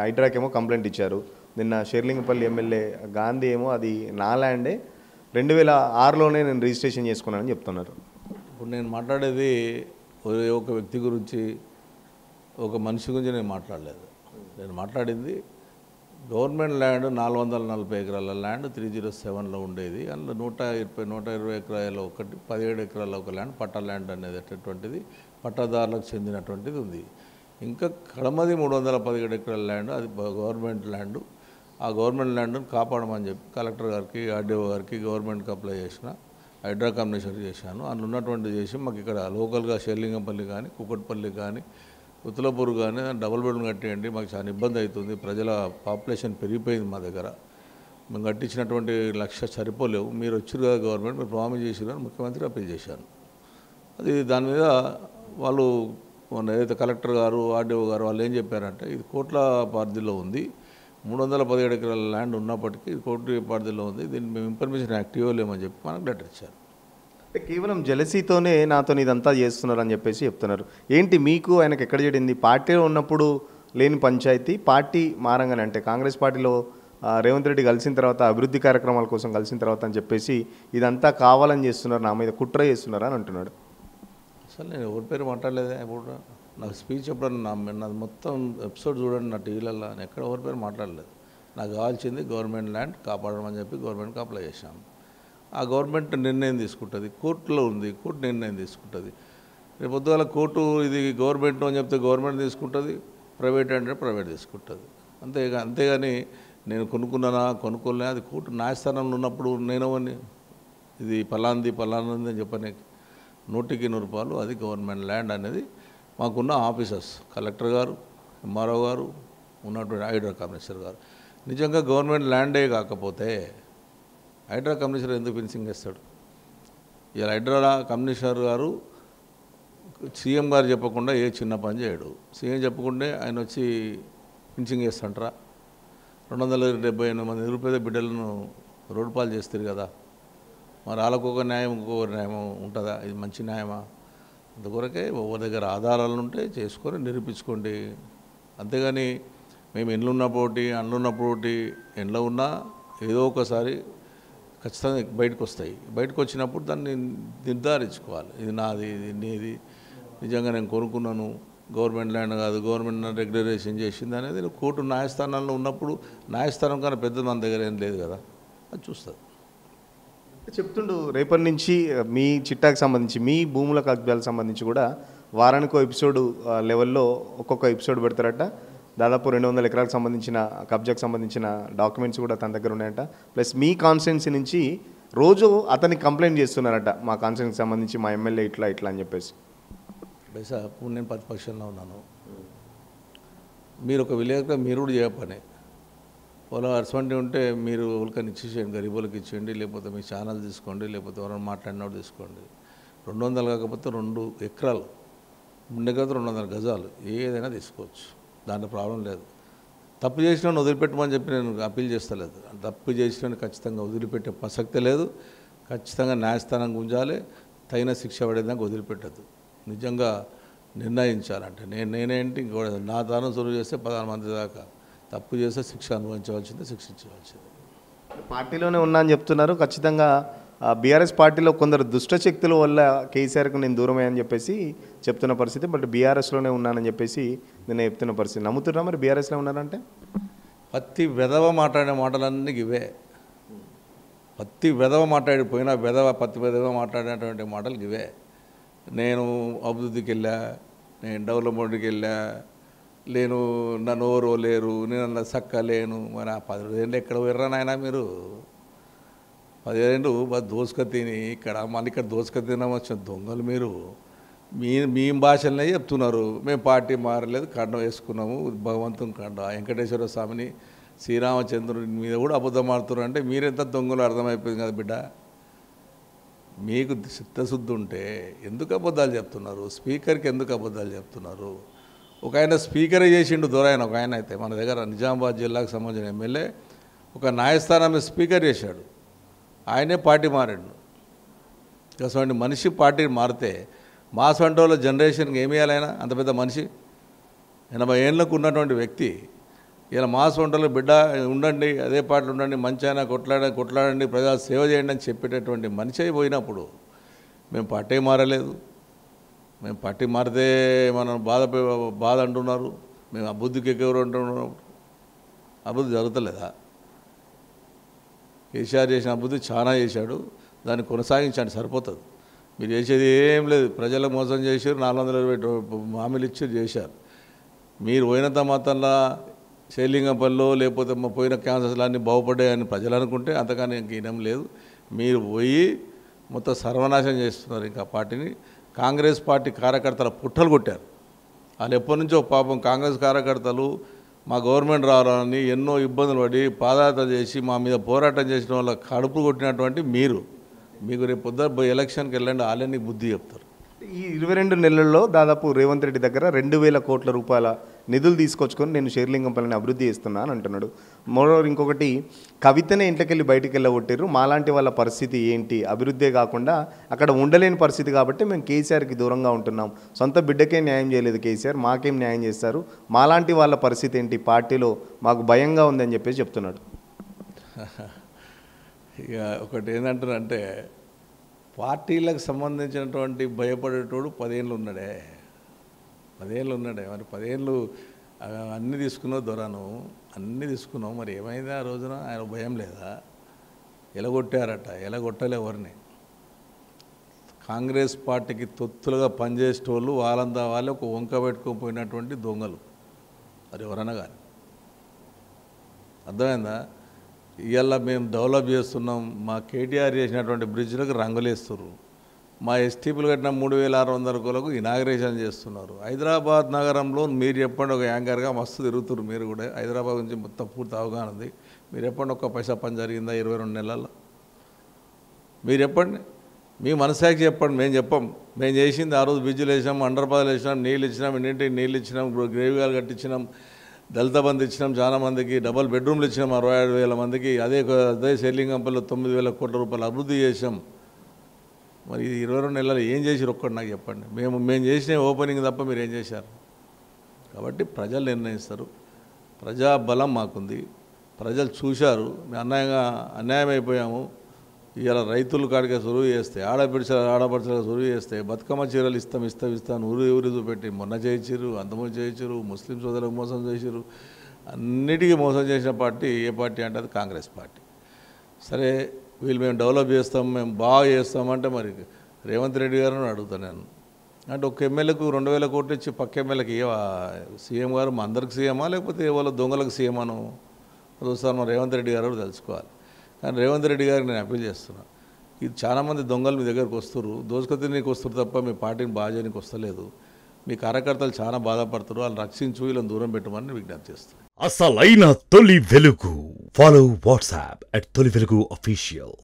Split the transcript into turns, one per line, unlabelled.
హైడ్రాకేమో complaint ఇచ్చారు. నిన్న Serilingampally MLA Gandhi ఏమో అది నా ల్యాండే 2006లోనే నేను రిజిస్ట్రేషన్ చేసుకున్నానని చెప్తున్నారు.
ఇప్పుడు నేను మాట్లాడేది ఒక వ్యక్తి గురించి, ఒక మనిషి గురించి నేను మాట్లాడలేదు. నేను మాట్లాడింది గవర్నమెంట్ ల్యాండ్ 440 ఎకరాల ల్యాండ్ 307లో ఉండేది. అందులో 120 ఎకరాల ఒకటి, 17 ఎకరాల ఒక ల్యాండ్ పట్టా ల్యాండ్ అనేటటువంటిది పట్టాదారులకు చెందినటువంటిది ఉంది. ఇంకా కడమది 317 ఎకరాల ల్యాండ్, అది గవర్నమెంట్ ల్యాండ్. ఆ గవర్నమెంట్ ల్యాండ్ను కాపాడమని చెప్పి కలెక్టర్ గారికి, ఆర్డీఓ గారికి గవర్నమెంట్కి అప్లై చేసిన, హైడ్రా కమిషనర్ చేశాను. అందులో ఉన్నటువంటి చేసి మాకు ఇక్కడ లోకల్గా షేర్లింగంపల్లి కానీ, కుకట్పల్లి కానీ, ఉత్తలపూర్ కానీ డబుల్ బెడ్రూమ్ కట్టేయండి, మాకు చాలా ఇబ్బంది అవుతుంది, ప్రజల పాపులేషన్ పెరిగిపోయింది మా దగ్గర, మేము కట్టించినటువంటి 1,00,000 సరిపోలేవు, మీరు వచ్చారు కదా గవర్నమెంట్, మీరు ప్రామిస్ చేసిరు అని ముఖ్యమంత్రి అప్పీల్ చేశాను. అది దాని మీద వాళ్ళు ఏదైతే కలెక్టర్ గారు, ఆర్డీఓ గారు వాళ్ళు ఏం చెప్పారంటే, ఇది కోట్ల పరిధిలో ఉంది, 317 ఎకరాల ల్యాండ్ ఉన్నప్పటికీ ఇది కోట్ల పరిధిలో ఉంది, దీన్ని మేము ఇన్ఫర్మేషన్ యాక్టివ్ ఇవ్వలేమని చెప్పి మనకు లెటర్ ఇచ్చారు.
అంటే కేవలం జెలసీతోనే నాతో ఇదంతా చేస్తున్నారు అని చెప్పేసి చెప్తున్నారు. ఏంటి మీకు ఆయనకు ఎక్కడ చెడింది? పార్టీలో ఉన్నప్పుడు లేని పంచాయతీ పార్టీ మారంగానే, అంటే కాంగ్రెస్ పార్టీలో రేవంత్ రెడ్డి కలిసిన తర్వాత అభివృద్ధి కార్యక్రమాల కోసం కలిసిన తర్వాత అని చెప్పేసి ఇదంతా కావాలని చేస్తున్నారు, నా మీద కుట్ర చేస్తున్నారు అని అంటున్నాడు.
అసలు నేను ఎవరి పేరు మాట్లాడలేదే. ఇప్పుడు నాకు స్పీచ్ ఎప్పుడన్నా నాది మొత్తం ఎపిసోడ్ చూడండి నా టీవీలలో, నేను ఎక్కడ ఎవరి పేరు మాట్లాడలేదు. నాకు కావాల్సింది గవర్నమెంట్ ల్యాండ్ కాపాడమని చెప్పి గవర్నమెంట్కి అప్లై చేశాను. ఆ గవర్నమెంట్ నిర్ణయం తీసుకుంటుంది, కోర్టులో ఉంది, కోర్టు నిర్ణయం తీసుకుంటుంది. రేపు పొద్దుగాల కోర్టు ఇది గవర్నమెంట్ అని చెప్తే గవర్నమెంట్ తీసుకుంటుంది, ప్రైవేట్ అంటే ప్రైవేట్ తీసుకుంటుంది. అంతేగాని నేను కొనుక్కోలే, అది కోర్టు న్యాయస్థానంలో ఉన్నప్పుడు నేనవని ఇది పలాంది అని చెప్పని 100కి 100 రూపాయలు అది గవర్నమెంట్ ల్యాండ్ అనేది మాకున్న ఆఫీసర్స్, కలెక్టర్ గారు, ఎంఆర్ఓ గారు, ఉన్నటువంటి హైడ్రా కమిషనర్ గారు. నిజంగా గవర్నమెంట్ ల్యాండే కాకపోతే హైడ్రా కమిషనర్ ఎందుకు ఫినిషింగ్ చేస్తాడు? ఇలా హైడ్రా కమిషనర్ గారు సీఎం గారు చెప్పకుండా ఏ చిన్న పని చేయడు. సీఎం చెప్పకుంటే ఆయన వచ్చి ఫినిషింగ్ చేస్తుంటారా? 278 మంది నిరుపేద బిడ్డలను రోడ్డు పాలు చేస్తారు కదా, మరి వాళ్ళకు ఒక న్యాయం ఇంకొక న్యాయం ఉంటుందా? ఇది మంచి న్యాయమా? అందుకొరకే ఎవరి దగ్గర ఆధారాలు ఉంటే చేసుకొని నిరూపించుకోండి. అంతేగాని మేము ఇండ్లు ఉన్నప్పుడు ఎండ్లో ఉన్నా ఏదో ఒకసారి ఖచ్చితంగా బయటకు వస్తాయి. బయటకు వచ్చినప్పుడు దాన్ని నిర్ధారించుకోవాలి, ఇది నాది, ఇది నీది, నిజంగా నేను కొనుక్కున్నాను, గవర్నమెంట్ ల్యాండ్ కాదు, గవర్నమెంట్ రెగ్యులరేషన్ చేసింది అనేది కోర్టు న్యాయస్థానాల్లో ఉన్నప్పుడు, న్యాయస్థానం కన్నా పెద్ద మన దగ్గర ఏం లేదు కదా, అది చూస్తుంది.
చెప్తుండు రేపటి నుంచి మీ చిట్టాకి సంబంధించి, మీ భూముల కబ్జాలకు సంబంధించి కూడా వారానికో ఎపిసోడ్ లెవెల్లో ఒక్కొక్క ఎపిసోడ్ పెడతారట. దాదాపు 200 ఎకరాలకు సంబంధించిన కబ్జాకు సంబంధించిన డాక్యుమెంట్స్ కూడా తన దగ్గర ఉన్నాయట. ప్లస్ మీ కాన్స్టిట్యున్సీ నుంచి రోజు అతనికి కంప్లైంట్ చేస్తున్నారట, మా కాన్స్టిట్యున్సీకి సంబంధించి మా ఎమ్మెల్యే ఇట్లా అని చెప్పేసి.
బైసా ఇప్పుడు నేను ప్రతిపక్షంలో ఉన్నాను, మీరు ఒక విలేకరుగా మీరు కూడా చేయపని వాళ్ళు అటువంటి ఉంటే మీరు వాళ్ళకని ఇచ్చేసేయండి, గరీబులకు ఇచ్చేయండి, లేకపోతే మీ ఛానల్ తీసుకోండి, లేకపోతే ఎవరైనా మాట్లాడినప్పుడు తీసుకోండి. 200 కాకపోతే 2 ఎకరాలు, 2 ఎకరాలు 200 గజాలు ఏదైనా తీసుకోవచ్చు, దాంట్లో ప్రాబ్లం లేదు. తప్పు చేసిన వదిలిపెట్టమని చెప్పి నేను అప్పీల్ చేస్తలేదు. తప్పు చేసిన ఖచ్చితంగా వదిలిపెట్టే ప్రసక్తే లేదు. ఖచ్చితంగా న్యాయస్థానం గుంజాలి, తగిన శిక్ష పడేదాకా వదిలిపెట్టద్దు. నిజంగా నిర్ణయించాలంటే నేనేంటి నా దానం సులువు చేస్తే 16 మంది దాకా, తప్పు చేస్తే శిక్ష అనుభవించవలసిందే, శిక్షించవలసిందే.
పార్టీలోనే ఉన్నా అని చెప్తున్నారు. ఖచ్చితంగా బీఆర్ఎస్ పార్టీలో కొందరు దుష్ట శక్తుల వల్ల కేసీఆర్కు నేను దూరమే అని చెప్పేసి చెప్తున్న పరిస్థితి. బట్ బీఆర్ఎస్లోనే ఉన్నానని చెప్పేసి నేను చెప్తున్న పరిస్థితి. నమ్ముతున్నా మరి బీఆర్ఎస్లో ఉన్నారంటే?
ప్రతి వెధవ మాట్లాడే మాటలన్నీ ఇవే. ప్రతి వెధవ మాట్లాడిపోయినా ప్రతి వెధవ మాట్లాడేటువంటి మాటలు ఇవే. నేను అభివృద్ధికి వెళ్ళా, నేను డెవలప్మెంట్కి వెళ్ళా, నేను నన్ను ఎవరో లేరు, నేను అన్న సక్క లేను. మరి ఆ 10 ఏళ్ళు ఎక్కడ పోయిర్రా నాయన మీరు? 10 ఏళ్ళు దోసుక తిని ఇక్కడ మళ్ళీ ఇక్కడ దోసుక తినడం వచ్చిన దొంగలు మీరు. మీ భాషలనే చెప్తున్నారు, మేము పార్టీ మారలేదు, కండం వేసుకున్నాము, భగవంతుని కండం, వెంకటేశ్వర స్వామిని, శ్రీరామచంద్రుని మీద కూడా అబద్ధం ఆడుతున్నారు. అంటే మీరెంత దొంగలు అర్థమైపోయింది కదా బిడ్డ. మీకు చిత్తశుద్ధి ఉంటే ఎందుకు అబద్ధాలు చెప్తున్నారు? స్పీకర్కి ఎందుకు అబద్ధాలు చెప్తున్నారు? ఒక ఆయన స్పీకరే చేసిండు దొరాయన, ఒక ఆయన అయితే మన దగ్గర నిజామాబాద్ జిల్లాకు సంబంధించిన ఎమ్మెల్యే ఒక న్యాయస్థానం స్పీకర్ చేశాడు, ఆయనే పార్టీ మారాడు. అటువంటి మనిషి పార్టీ మారితే మా సొంత వాళ్ళ జనరేషన్కి ఏమి వేయాలైనా? అంత పెద్ద మనిషి 80 ఏళ్ళకు ఉన్నటువంటి వ్యక్తి ఇలా మాస్ వంటలు బిడ్డ ఉండండి, అదే పాటలు ఉండండి, మంచైనా కొట్లాడండి, ప్రజా సేవ చేయండి అని చెప్పేటటువంటి మనిషి అయిపోయినప్పుడు మేము పార్టీ మారలేదు. మేము పార్టీ మారితే మనం బాధ అంటున్నారు. మేము అభివృద్ధికి ఎక్కరు అంటున్నాం. అభివృద్ధి జరుగుతలేదా? కేసీఆర్ చేసిన అభివృద్ధి చాలా చేశాడు, దాన్ని కొనసాగించండి, సరిపోతుంది. మీరు చేసేది ఏం లేదు. ప్రజలకు మోసం చేశారు, 420 హామీలు ఇచ్చి చేశారు. మీరు పోయినంత మాత్రంలో శైలింగంపల్లిలో లేకపోతే పోయిన క్యాన్సర్లు అన్నీ బాగుపడ్డాయని ప్రజలు అనుకుంటే అంతకన్నా ఇంకేం లేదు. మీరు పోయి మొత్తం సర్వనాశనం చేస్తున్నారు ఇంకా పార్టీని. కాంగ్రెస్ పార్టీ కార్యకర్తల పుట్టలు కొట్టారు. వాళ్ళు ఎప్పటి నుంచో పాపం కాంగ్రెస్ కార్యకర్తలు మా గవర్నమెంట్ రావాలని ఎన్నో ఇబ్బందులు పడి పాదయాత్ర చేసి మా మీద పోరాటం చేసిన వాళ్ళ కడుపు కొట్టినటువంటి మీకు రేపు పొద్దున ఎలక్షన్కి వెళ్ళండి, వాళ్ళే నీకు బుద్ధి చెప్తారు.
ఈ 22 నెలల్లో దాదాపు రేవంత్ రెడ్డి దగ్గర 2,000 కోట్ల రూపాయల నిధులు తీసుకొచ్చుకొని నేను షేర్లింగంపల్లిని అభివృద్ధి చేస్తున్నా అని అంటున్నాడు. మరోవర్ ఇంకొకటి, కవితనే ఇంట్లోకెళ్ళి బయటికి వెళ్ళగొట్టారు, మాలాంటి వాళ్ళ పరిస్థితి ఏంటి? అభివృద్ధే కాకుండా అక్కడ ఉండలేని పరిస్థితి కాబట్టి మేము కేసీఆర్కి దూరంగా ఉంటున్నాం. సొంత బిడ్డకే న్యాయం చేయలేదు కేసీఆర్, మాకేం న్యాయం చేస్తారు? మాలాంటి వాళ్ళ పరిస్థితి ఏంటి? పార్టీలో మాకు భయంగా ఉందని చెప్పేసి చెప్తున్నాడు.
ఇక ఒకటి ఏంటంటారంటే, పార్టీలకు సంబంధించినటువంటి భయపడేటోడు 10 ఏళ్ళు ఉన్నాడే. మరి 10 ఏళ్ళు అన్నీ తీసుకున్నావు దొరను, అన్నీ తీసుకున్నావు. మరి ఏమైంది ఆ రోజున? ఆయన భయం లేదా? ఎలగొట్టలే ఎవరిని. కాంగ్రెస్ పార్టీకి తొత్తులుగా పనిచేసేటోళ్ళు వాళ్ళంతా వాళ్ళే ఒక వంక పెట్టుకొని పోయినటువంటి దొంగలు. మరి ఎవరన్నా కానీ అర్థమైందా? ఇవాళ మేము డెవలప్ చేస్తున్నాం. మా కేటీఆర్ చేసినటువంటి బ్రిడ్జ్లకు రంగులేస్తున్నారు. మా ఎస్టీపీలు కట్టిన 3,600 కోలకు ఇనాగ్రేషన్ చేస్తున్నారు. హైదరాబాద్ నగరంలో మీరు చెప్పండి, ఒక యాంకర్గా మస్తు తిరుగుతున్నారు. మీరు కూడా హైదరాబాద్ గురించి మొత్తం పూర్తి అవగాహన ఉంది. మీరు చెప్పండి, ఒక్క పైసా పని జరిగిందా 22 నెలల్లో? మీరు చెప్పండి, మీ మనసాకి చెప్పండి. మేము చెప్పం. మేము చేసింది ఆ రోజు బ్రిడ్జ్లు వేసినాం, అండర్పాలు వేసినాం, నీళ్ళు ఇచ్చినాం, ఇంటింటికి నీళ్ళు ఇచ్చినాం, గ్రేవిగాలు కట్టించినాం, దళిత బంధు ఇచ్చినాం, చాలా మందికి డబల్ బెడ్రూమ్లు ఇచ్చినాం 67,000 మందికి. అదే షేర్లింగంపల్లిలో 9,000 కోట్ల రూపాయలు అభివృద్ధి చేసాం. మరి 22 నెలలు ఏం చేసారు ఒక్కటి నాకు చెప్పండి. మేము చేసిన ఓపెనింగ్ తప్ప మీరు ఏం చేశారు? కాబట్టి ప్రజలు నిర్ణయిస్తారు. ప్రజా బలం మాకుంది. ప్రజలు చూశారు. మేము అన్యాయం అయిపోయాము. ఇలా రైతుల కాడికే సురువు చేస్తే, ఆడపడుచులకు సురువు చేస్తే, బతుకమ్మ చీరలు ఇస్తాను ఊరు చూపెట్టి మొన్న చేయించారు, అంతమంది చేయించారు, ముస్లిం సోదరులకు మోసం చేశారు. అన్నిటికీ మోసం చేసిన పార్టీ ఏ పార్టీ అంటే అది కాంగ్రెస్ పార్టీ. సరే, వీళ్ళు మేము డెవలప్ చేస్తాం, మేము బాగా చేస్తామంటే మరి రేవంత్ రెడ్డి గారిని అడుగుతాను నేను. అంటే ఒక ఎమ్మెల్యేకు 2,000 కోట్లు ఇచ్చి పక్క ఎమ్మెల్యేకి సీఎం గారు మా అందరికి సీఎమా లేకపోతే వాళ్ళ దొంగలకు సీఎమాను చూస్తాను మా రేవంత్ రెడ్డి గారు తెలుసుకోవాలి. కానీ రేవంత్ రెడ్డి గారికి నేను అప్పీల్ చేస్తున్నా, ఇది చాలామంది దొంగలు మీ దగ్గరకు వస్తారు, దోసుకొత్తినీకి వస్తారు తప్ప మీ పార్టీని బాగా చేయడానికి వస్తలేదు. మీ కార్యకర్తలు చాలా బాధపడుతారు, వాళ్ళని రక్షించు, వీళ్ళని దూరం పెట్టమని విజ్ఞప్తి చేస్తాను.
అసలైన తొలి వెలుగు. ఫాలో వాట్సాప్ @తొలి వెలుగు official.